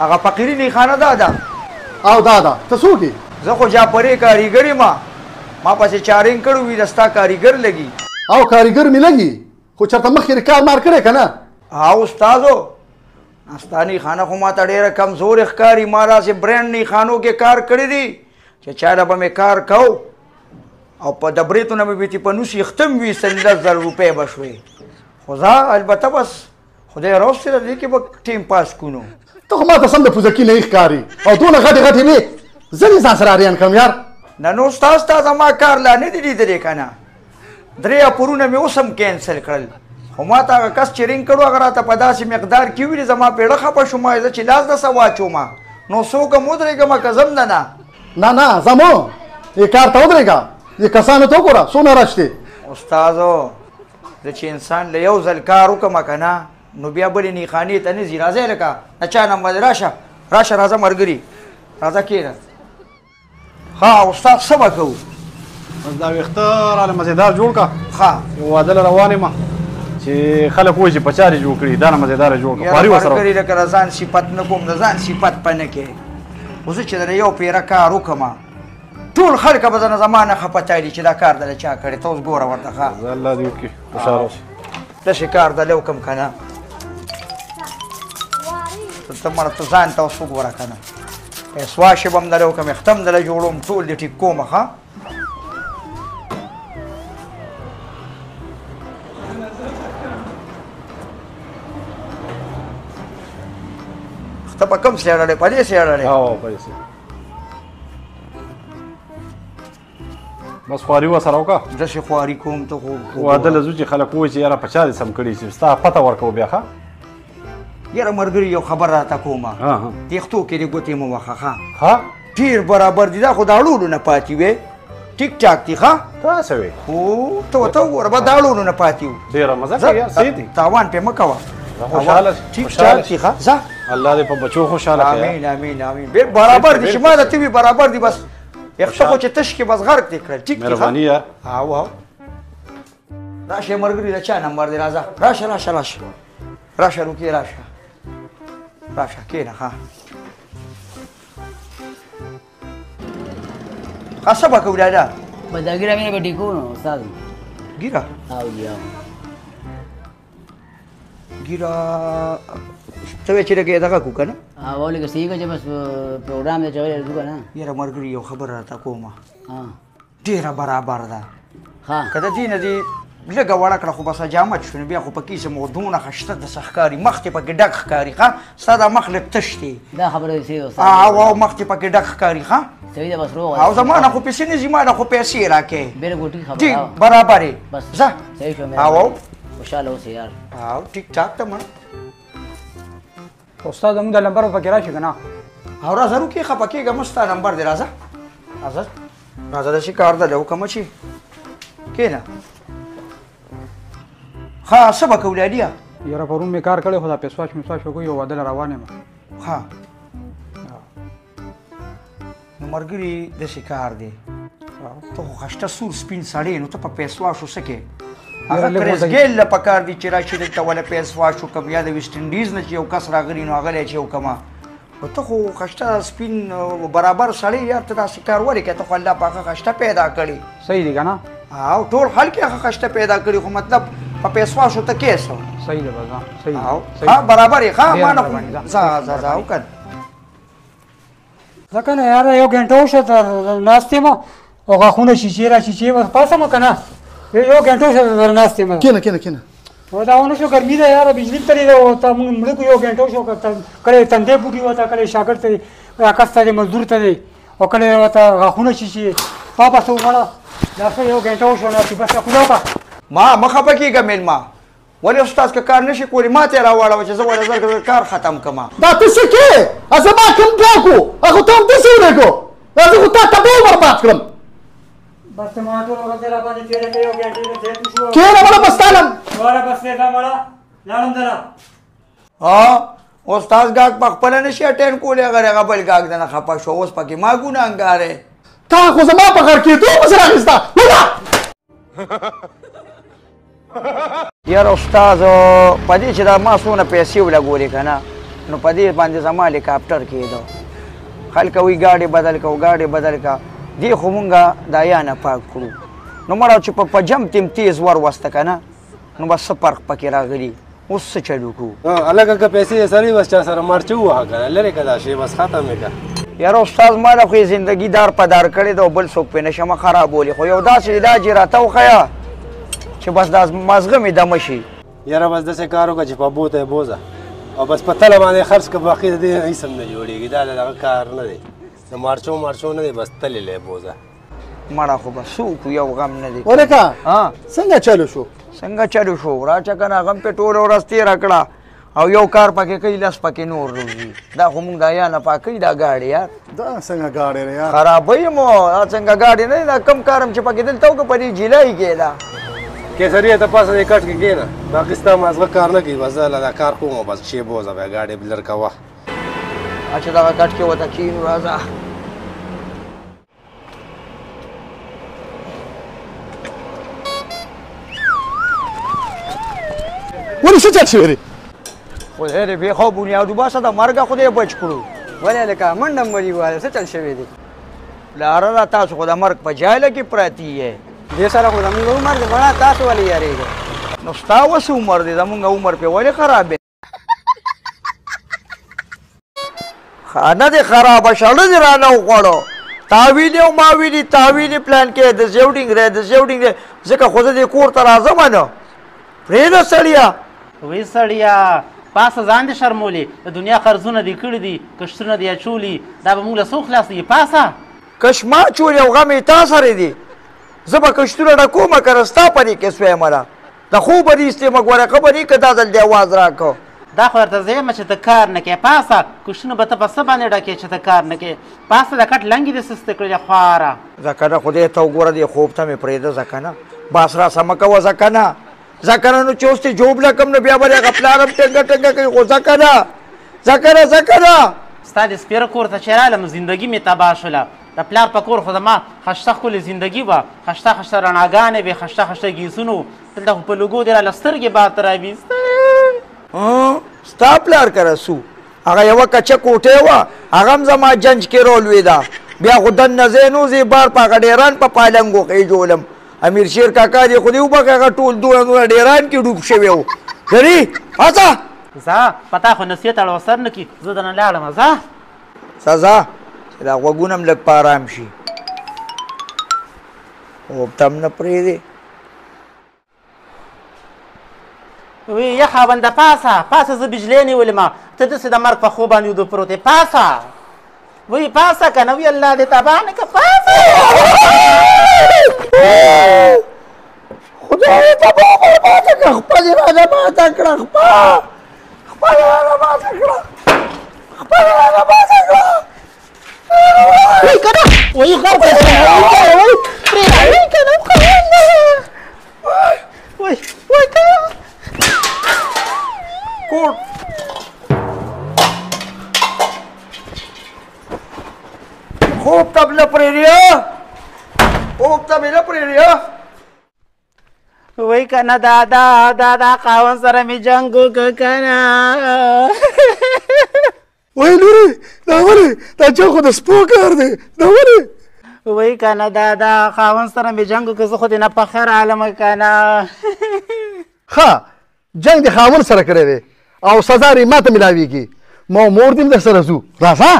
هغه فقیري نیخانه ده او دا ته څوک یې؟ زه خو جعفري کاریګر یم ما پسې چارینګ کړی وي د ستا کاریګر لګي او کاریګر مې لګي خو چېرته مخکې کار مار کړی که نه؟ او استادو ستا نیخانه خو ما ته ډېره کمزورې ښکاري ما داسې برینډ نیخانو کې کار کړی دی چې چا له به مې کار کو او په د بریتونه مې بیتي په نوس یختم وي 15,000 روپۍ به شوې خو زه البته بس خدای راوستې ده دې کې به ټیم پاس کونو ته خو ما ته سم د پوزکي نه ښکاري او دونه غټې غټې وې زه دې ځان سره اریان کړم یار نه نو ستا ستا زما کار لا نه دي لیدلی که نه 3 اپرونه مې اوس هم کینسل کړل خو ما ته هغه کس چې رینګ کړو هغه راته په داسې مقدار کې ویلې زما پیړه خفه شوم زه چې لاس دسه واچوم نو څوک هم ودرېږم که زم نه نه زمو دې کار ته ودرېږه دې کسانو ته وګوره څومره رش دی استادو زه چې انسان له یو ځل کار وکړم که نه نو بیا بلې نیخانې ته نه ځي راځئ لکه د چا نمبر راشه راځه ملګري راځه کښېنه ښه استاد څه به کوو بس دا ویښته راله مزېدار جوړ کړه ښه یو واده له روان یم چې خلک وایي چې په چارې جوړ کړي دا نه مزېداره جوړ کړه خواري ورسره ملګري لکه د ځان صفت نه کوم د ځان صفت په نه کې خو زه چې د یو پیره کار وکړم ټول خلک به زه نه زما نه خفه دي چې دا کار دله چا کړی ته اوس ګوره ورته ښه الله دې وکړي خوشحاله اوسې داسې کار دله وکړم که نه ته مړه ته ځان ته اوس وګوره که نه پیسواش به هم دله وکړم اختم دله جوړوم ټول دې ټیک کوم ښه ته په کوم سیاره دی په دې سیاره دی پیسې بس خواري ورسره وکړه داسې خواري کوم ته خو واده له ځو چې خلک وایي چې یاره په چا دې سم کړي چې ستا پته ورکوو بیا ښه یاره ملګري یو خبر راته کومه تېښتو کې دې ګوتې مه وهه ښه ډېر برابر دي دا خو د اړولو نه پاتې وې ټیک ټاک دي ښه ته څه وې خو ته ورته وګوره به د اړولو نه پاتې وو ډېره مزه کوي یار صحیح دي تاوان پې مه کوه خوشحاله ټیک ټاک دي ښه ځه الله دې په بچو خوشحاله کړي امین برابر دي چې ما درته وي برابر دي بس یخته خو چې تش کې بس غرق دې کړل ټیک دي مهرباني یار او راشه ملګري د چا نمبر دی راځه راشه روکې راشه کښېنه ښه څه به کوو دادا بس دا ګیره مینه به ټیکو نو استاد ګیره او جی ګیره ته وایې چې لږ دغه کړو که نه ولې که صحیح که چې بس پروګرام دی چغلی ځو که نه یاره ملګري یو خبره راته کومه ډېره برابر ده ښه که د دې نه دې لږه وړه کړه خو بس حجامت شو نو بیا خو پکې څه مودونه خشته داسې ښکاري مخ دې پکې ډک ښکاري ښه ستا دا مخ لږ تش دی دا خبره دې صحیح ده استاد او مخ دې پکې ډک ښکاري ښه صحیح ده بس روغ او زما نه خو پیسې نه ځي ما نه خو پیسې راکې بالکل ټیک خبره ټیک برابر یې بس ځه صحیح شو او خوشحاله اوسې یار او ټیک ټاک ته مړه استاد زموږ د نمبر پکې راشي که نه او راځه روکې خفه کېږه مه ستا نمبر دی راځه داسې کار ده له وکړمه چې کښېنه ښه څه به کوو لاډیه یاره پرون مې کار کړی خو دا پیسواش میسواش وکړو یو واده له روان یم ښه نو ملګري داسې کار دی ته خو خشته سور سپین سړی نو ته په پیسواشو څه کې هغه کرسګیل له پکار دي چې راشي دلته وله پیسواش وکړم یا د ویسټ انډیز نه چې یو کس راغلی نو هغه لی چې وکړمه ته خو خشته سپین برابر سړی یار ته داسې کار ولې کوې ته خو الله پاک خشته پیدا کړي صحیح دی که نه او ټول خلک یې خشته پیدا کړي خو مطلب په پیسواشو ته کې څه صحیح ده بس صحیح ها برابر یې ښه ما نه ځه وکړه ځکه نه یاره یو ګنټه وشوه تر ناست یم او غاښونه شیشې را شیشې بس پاسم که نه یو ګنټه وشوه تر ناست یم کښېنه او دا ونه شو ګرمي ده یاره بجلي تلې ده او ته مونږ مړه کړو یو ګنټه وشو کله یې تندی بوټي وته کله یې شاګرد ته دی یا کس ته دی مزدور ته دی او کله یې ورته غاښونه شیشې پاپه څه ومړه دا څه یو ګنټه وشو ناستې بس خوله وکړه ما خفه کېږه میلمه ولې استاد که کار نشي کولی ما ته یې راواړوه چې زه ولې زر کار ختم کړم دا ته څه کې زما کوم کار کو هغه ته هم داسې ورېږو زه خو تا تباه برباد کړم بس ما ټول ورځ را باندې تېره کړې یو ګنټې مې تېر شو کښېنه مړه بس تا لم واره بس دی دا مړه لاړم دله استاد ګاګ په خپله نشي اټین کولی هغه بل ګاګ دنه خفه شو اوس پکې ما ګناهګار یې تا خو زما په غر کېدو پسې راخېسته یاره استاد په دې چې دا ما څونه پیسې ولګولې که نه نو په دې باندې زما هلیکاپټر کېده خلک وایي ګاډي بدل کا دې خو مونږه دا یا نه پاک کړو نو مړه چې په جم تیم تیز ور وسته که نه نو بس څه فرق پکې راغلي اوس څه چلو کړو هلکه که پیسې یې سړی بس چا سره مارچه ووهه که نه لرې که دا شی بس ختم یې که یاره استاد ما له خو یې زندګي دار په دار کړې ده او بل څوک پرې نشمه خرابولی خو یو داسې علاج یې راته وښیه چې بس دا مازغه مې دمه شي یاره بس داسې کار وکړه چې په بوته یې بوځه او بس په تله باندې خرڅ که باقي د دې نه هېڅ هم نه جوړېږي دا د دغه کار نه دی د مارچو نه دی بس تلې له یې بوځه مړه خو به څه وکړو یو غم نه دی ولکه څنګه چلو شو څنګه چلو شو راچه که نه غم پې ټوله ورځ تېره کړه او یو کار پکې کوي لس پکې نور روزي دا خو مونږ دا یا نه پاکوي دا ګاډي یار دا څنګه ګاډی دی یار خرابوي مو دا څنګه ګاډي نه دی دا کم کار هم چې پکې دلته وکړه په دې جیلای کې ده کیسري ته پاسه دې کټ کې کښېنه باقي ستا مازغه کار نه کوي بس زه دا کار کوم بس شی بوځه بیا ګاډي بلر کوه اچھا دغه کټ کې ورته کښېنو راځه ولې څه چل شوی دی خدای دې بې خو بنیادو باسه د مرګه خدای بچ کړو ولې لکه منډه مري واله څه چل شوی دی پلاره را تاسو خو د مرګ په جایله کې پراتی یې دې سره خو زموږ عمر دی بڼه تاسو ولې یارېږئ نو ستا اوس عمر دی زمونږ عمر پې ولې خراب دی خانه دې خرابه شړه دې رانه وخوړو تاویلې او ماویلې تاویلې پلان کې د زیوډینګ دی ځکه خو زه دې کور ته راځم نه پرېږده سړیه وی سړیا پاسه ځان دې شرمولې د دنیا قرضونه دې کړي دي کشتونه دې اچولي دا به موږ له څو خلاصېږي پاسه کش ما چولې او غم یې تا سره دی زه به کشتونه ډکومه که ستا په دې کې سویمه ده د خوب به دې استېمه ګوره خبرې که دا ځل دې اواز راکړو دا خو ورته زه یم چې ته کار نه کوې پاسه کشتونه به ته په څه باندې ډکې چې ته کار نه کوې پاسه د کټ لنګې دې سستې کړې خواره ځکه نه خدای ته وګوره دې خوب ته مې پرېږده ځکه نه باس را سمه کوه ځکه نه زکرانو چې اوس جوب لکم نو بیا به هغه پلار هم ټنګه کوي خو ځکه نه ستا د سپېره کور ته چې رالم زندګي مې تباه شوله د پلار په کور خو زما خشته ښکلې زندګي وه خشته رڼاګانې وې خشته ګیسونو دلته خو په لوګو دې راله سترګې باد راویسته ستا پلار کره سو هغه یوه کچه کوټې وه هغه هم زما جنج کې رولوېده بیا خو دننه ځای نو زه بار په هغه ډېران په پالنګو خېجولم امیر شیر کاکا دې خو دې وبخښه هغه ټول دونه ډېران کې ډوب شوی و ګري پاڅه ځه په تا خو نصیحت اړوسر نه کي زه درنه لاړم ځه ځه چې دا غوږونه هم لږ په ارام شي خوب ته هم نه پرېږدې وی یخه بنده پاسه زه بجلی نیولې ما ته داسې د مرګ په خوب باندې ودو پروت یې پاسه وی پاسه که نه وی الله دې تباه نه که پاسه خدای تباه برباده کړه خپل یې رانه ماته کړه خپل یې رانه ماته کړه وای کنه وای خو وای کنه وای کنه کوټ خوب ته مې نه پرېږدې وای کنه دادا خاوند سره مې جنګ وکړه کنه وای لورې دا ولې دا چې خو د سپو کار دی دا ولې وای کنه دادا خاوند سره مې جنګ وکړه زه خو دې نه په خیر عالمه کنه ښه جنګ د خاوند سره کړی دی او سزا یې ماته میلاویږي ما مور دې در سره ځو راځه